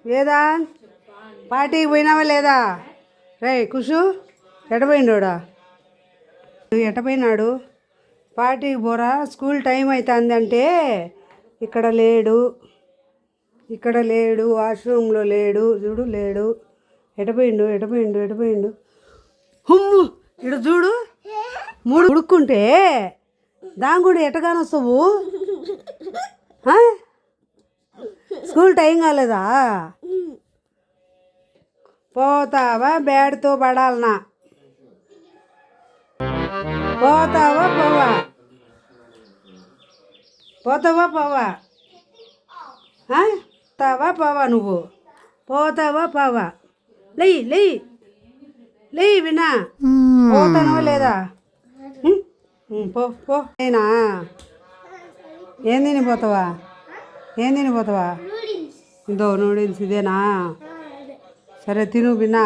వేదాంత్ పార్టీకి పోయినావా లేదా? రే కుషు ఎటపోయినాడా? ఎటపోయినాడు? పార్టీకి పోరా, స్కూల్ టైం అవుతుంది అంటే ఇక్కడ లేడు, ఇక్కడ లేడు, వాష్రూమ్లో లేడు, చూడు లేడు. ఎటపోయిండు? హుమ్ము ఇడు చూడు, 3 ఉడుక్కుంటే దాని కూడా ఎటగానొస్తావు? స్కూల్ టైం కాలేదా? పోతావా బ్యాడ్తో పడాలనా? పోతావా పోవా నువ్వు? పోవా? లేయి వినా, పోతానవా లేదా? పో అయినా ఏం తినిపోతావా? ఇదో నూడిల్స్ ఇదేనా? సరే తిను వినా.